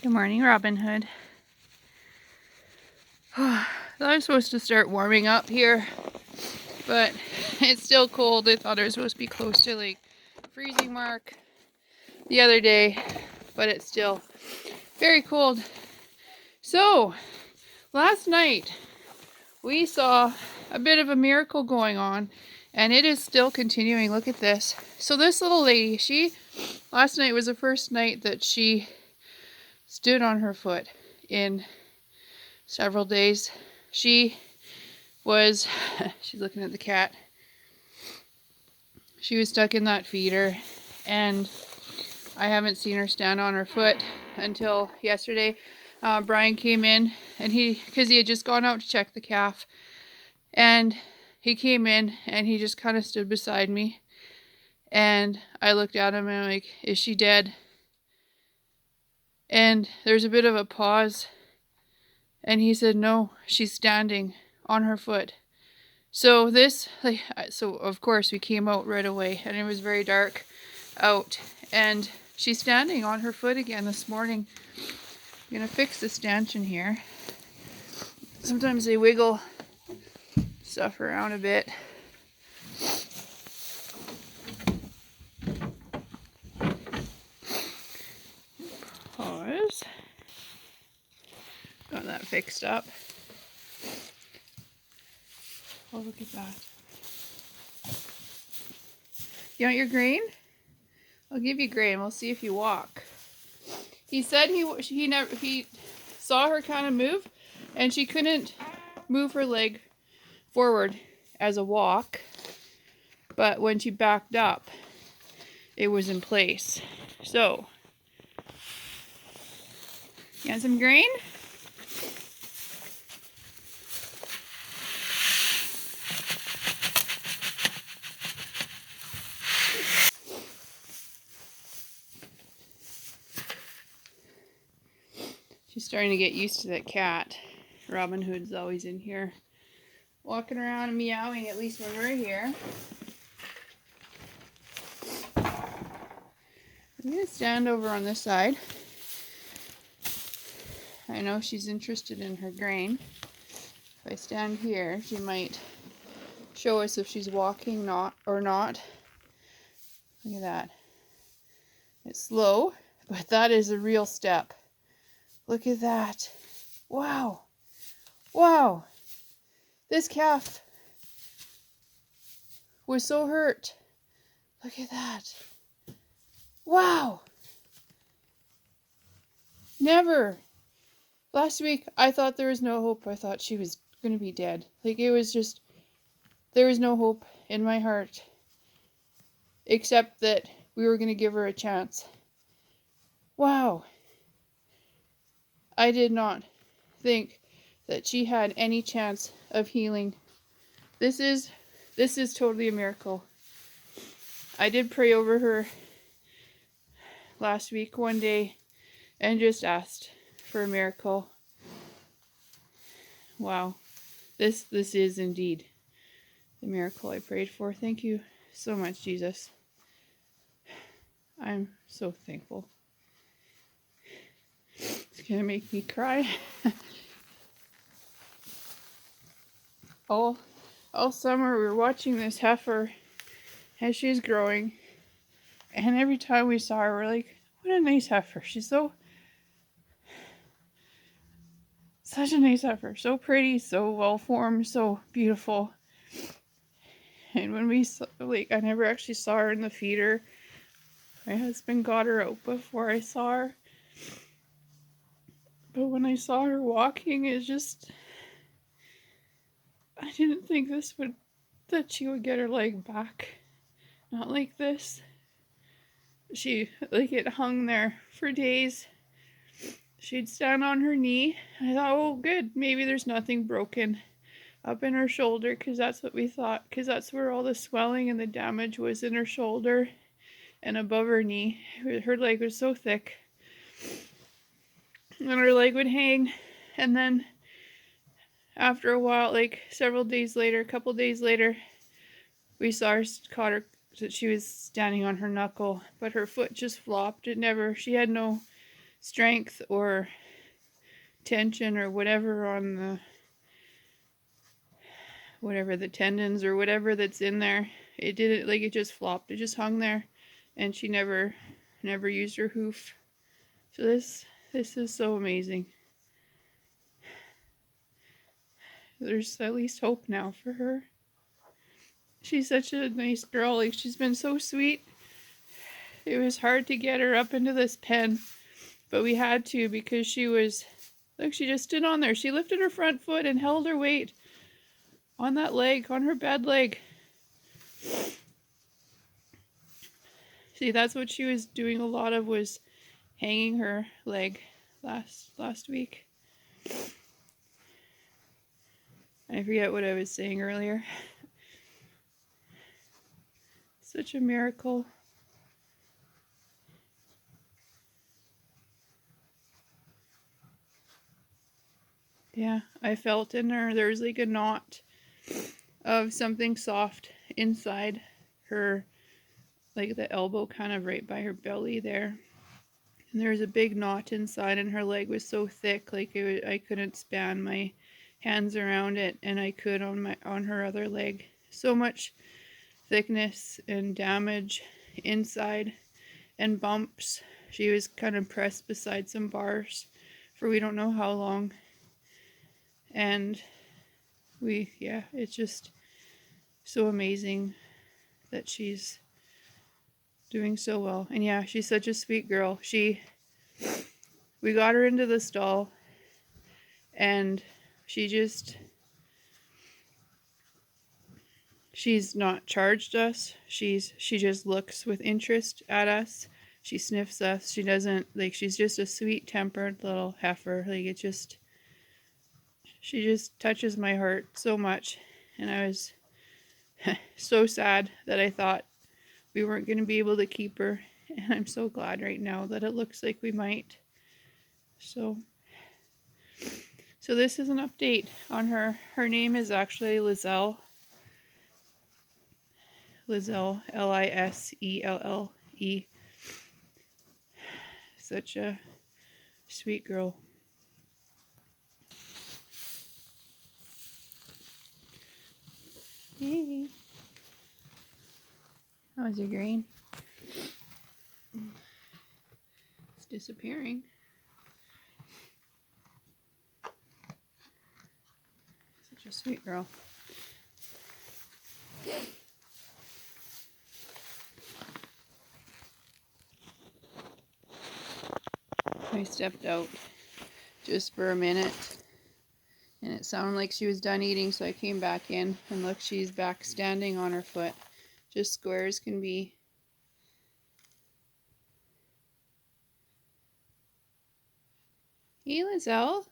Good morning, Robin Hood. I was supposed to start warming up here, but it's still cold. I thought it was supposed to be close to like freezing mark the other day, but it's still very cold. So, last night we saw a bit of a miracle going on, and it is still continuing. Look at this. So this little lady, last night was the first night that she stood on her foot in several days. She's looking at the cat. She was stuck in that feeder, and I haven't seen her stand on her foot until yesterday. Brian came in, and because he had just gone out to check the calf, and he came in and he just kind of stood beside me, and I looked at him and I'm like, is she dead? And there's a bit of a pause, and he said, no, she's standing on her foot. So of course we came out right away, and it was very dark out, and she's standing on her foot again this morning. I'm gonna fix the stanchion here. Sometimes they wiggle stuff around a bit. Pause. Got that fixed up. Oh, look at that. You want your grain? I'll give you grain. We'll see if you walk. He said he saw her kind of move, and she couldn't move her leg forward as a walk, but when she backed up, it was in place. So, you want some grain? She's starting to get used to that cat. Robin Hood's always in here walking around and meowing, at least when we're here. I'm going to stand over on this side. I know she's interested in her grain. If I stand here, she might show us if she's walking or not. Look at that. It's slow, but that is a real step. Look at that. Wow. Wow. This calf was so hurt. Look at that. Wow. Never. Last week, I thought there was no hope. I thought she was going to be dead. Like, it was just, there was no hope in my heart. Except that we were going to give her a chance. Wow. I did not think that she had any chance of healing. This is totally a miracle. I did pray over her last week one day and just asked for a miracle. Wow. This is indeed the miracle I prayed for. Thank you so much, Jesus. I'm so thankful. It's gonna make me cry. All summer we were watching this heifer as she's growing, and every time we saw her, we're like, what a nice heifer. She's such a nice heifer, so pretty, so well formed, so beautiful. And when we saw, I never actually saw her in the feeder. My husband got her out before I saw her. But when I saw her walking, I didn't think that she would get her leg back. Not like this. It hung there for days. She'd stand on her knee. I thought, oh good, maybe there's nothing broken up in her shoulder, because that's what we thought, because that's where all the swelling and the damage was, in her shoulder and above her knee. Her leg was so thick. And her leg would hang, and then after a while, a couple days later, we saw her, caught her, that she was standing on her knuckle, but her foot just flopped. She had no strength or tension or whatever on the tendons or whatever that's in there. It didn't, like, it just flopped. It just hung there, and she never used her hoof. So this is so amazing. There's at least hope now for her. She's such a nice girl. Like, she's been so sweet. It was hard to get her up into this pen, but we had to because she was, look, she just stood on there. She lifted her front foot and held her weight on that leg, on her bed leg. See, that's what she was doing a lot of, was hanging her leg last week. I forget what I was saying earlier. Such a miracle. Yeah, I felt in her, there was like a knot of something soft inside her, like the elbow, kind of right by her belly there. And there was a big knot inside, and her leg was so thick, like I couldn't span my hands around it, and I could on her other leg. So much thickness and damage inside and bumps. She was kind of pressed beside some bars for we don't know how long. And it's just so amazing that she's doing so well. And yeah, she's such a sweet girl. We got her into the stall, and she's not charged us. She just looks with interest at us. She sniffs us. She doesn't, like, she's just a sweet-tempered little heifer. Like, she just touches my heart so much. And I was so sad that I thought we weren't going to be able to keep her. And I'm so glad right now that it looks like we might. So this is an update on her. Her name is actually Liselle. Liselle, Liselle. Such a sweet girl. Hey. How's your grain? It's disappearing. Such a sweet girl. I stepped out just for a minute, and it sounded like she was done eating, so I came back in, and look, she's back standing on her foot, just square as can be. Hey, Liselle.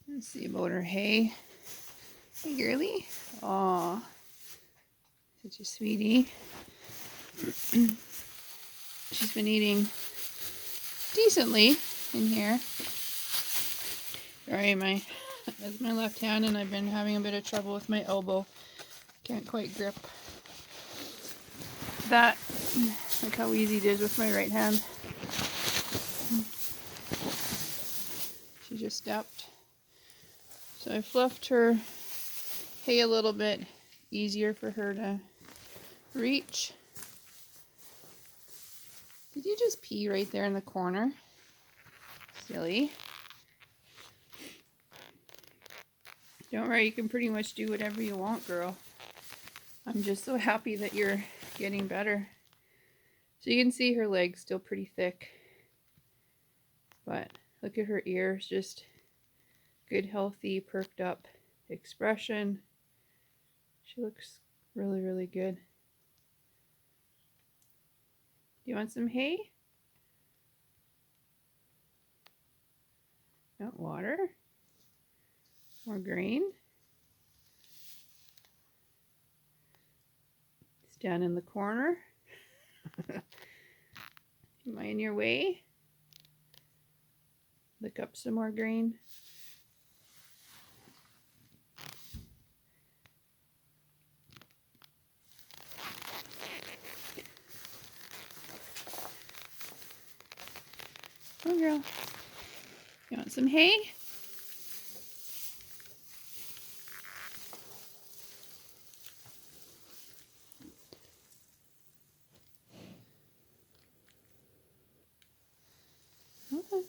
Let's see about her hay. Hey, girly. Aw, such a sweetie. She's been eating decently in here. Sorry, that's my left hand, and I've been having a bit of trouble with my elbow. Can't quite grip that. Look how easy it is with my right hand. She just stepped. So I fluffed her hay a little bit easier for her to reach. Did you just pee right there in the corner? Silly. Don't worry, you can pretty much do whatever you want, girl. I'm just so happy that you're getting better. So you can see her leg's still pretty thick. But look at her ears, just good, healthy, perked up expression. She looks really, really good. Do you want some hay? Want water? More grain? Stand in the corner. Am I in your way? Lick up some more grain. Oh, girl. You want some hay? Okay.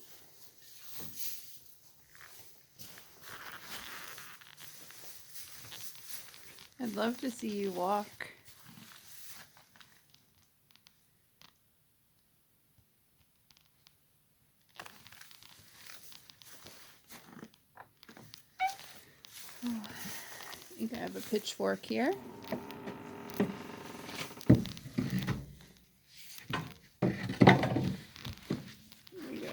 I'd love to see you walk. Oh, I think I have a pitchfork here. There we go.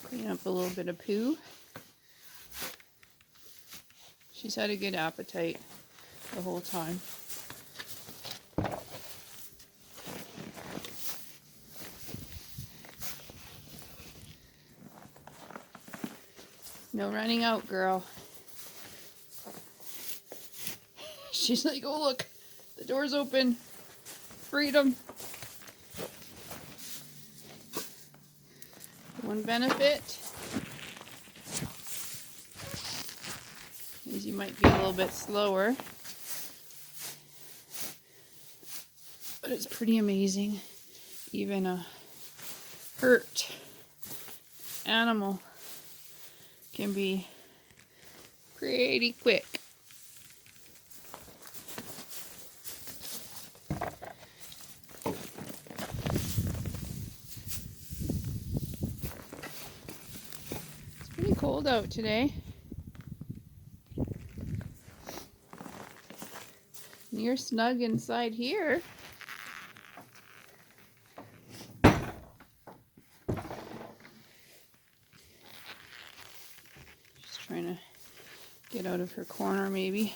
Clean up a little bit of poo. She's had a good appetite the whole time. No running out, girl. She's like, oh look, the door's open. Freedom. One benefit is you might be a little bit slower, but it's pretty amazing. Even a hurt animal can be pretty quick. It's pretty cold out today. And you're snug inside here. Just trying to get out of her corner maybe.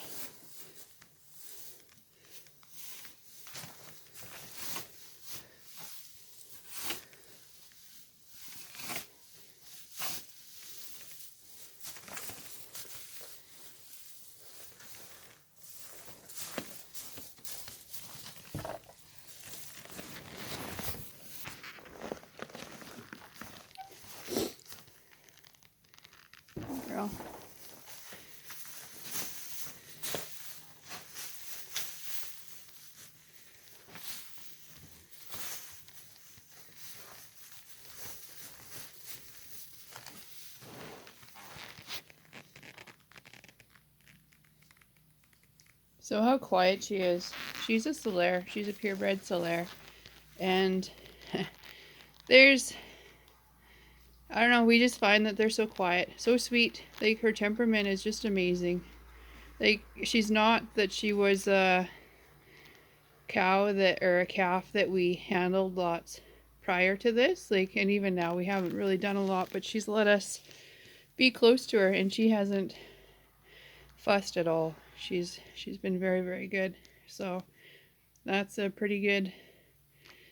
Girl. So how quiet she is. She's a Solaire. She's a purebred Solaire. And I don't know, we just find that they're so quiet, so sweet. Like, her temperament is just amazing. Like, she's not that she was a cow or a calf that we handled lots prior to this. Like, and even now we haven't really done a lot, but she's let us be close to her, and she hasn't fussed at all. She's been very, very good. So that's a pretty good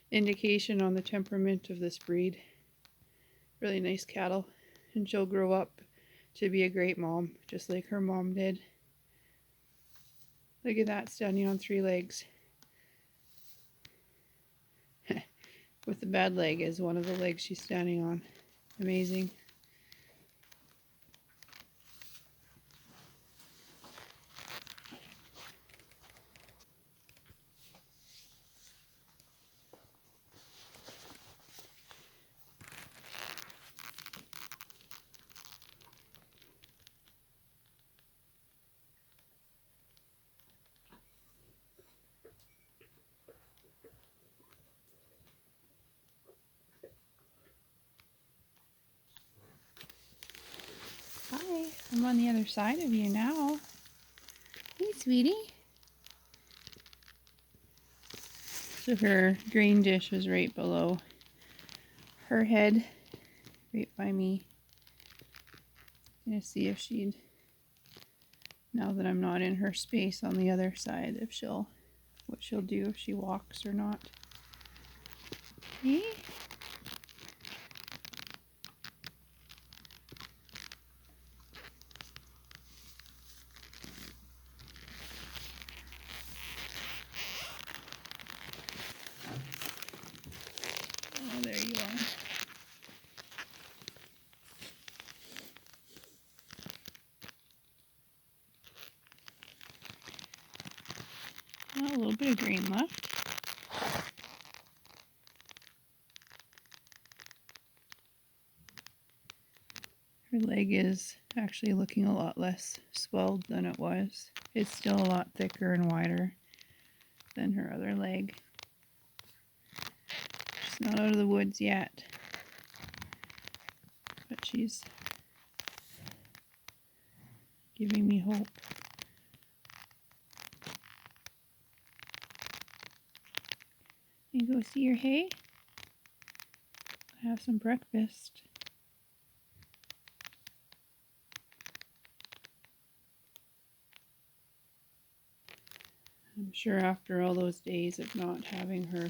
indication on the temperament of this breed. Really nice cattle, and she'll grow up to be a great mom, just like her mom did. Look at that, standing on 3 legs. With the bad leg is one of the legs she's standing on. Amazing. Hi, I'm on the other side of you now. Hey, sweetie. So her grain dish was right below her head, right by me. I'm gonna see if she'd, now that I'm not in her space on the other side, if what she'll do, if she walks or not. Hey? Oh, a little bit of green left. Her leg is actually looking a lot less swelled than it was. It's still a lot thicker and wider than her other leg. She's not out of the woods yet, but she's giving me hope. You go see your hay? Have some breakfast. I'm sure after all those days of not having her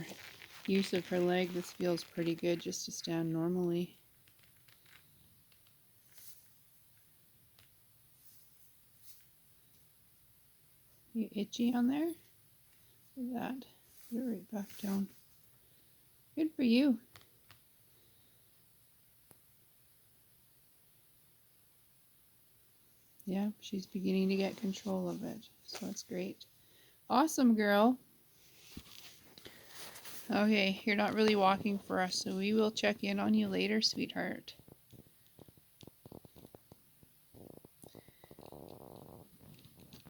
use of her leg, this feels pretty good just to stand normally. You itchy on there? Look at that. Put it right back down. Good for you. Yeah, she's beginning to get control of it, so that's great. Awesome, girl. Okay, you're not really walking for us, so we will check in on you later, sweetheart.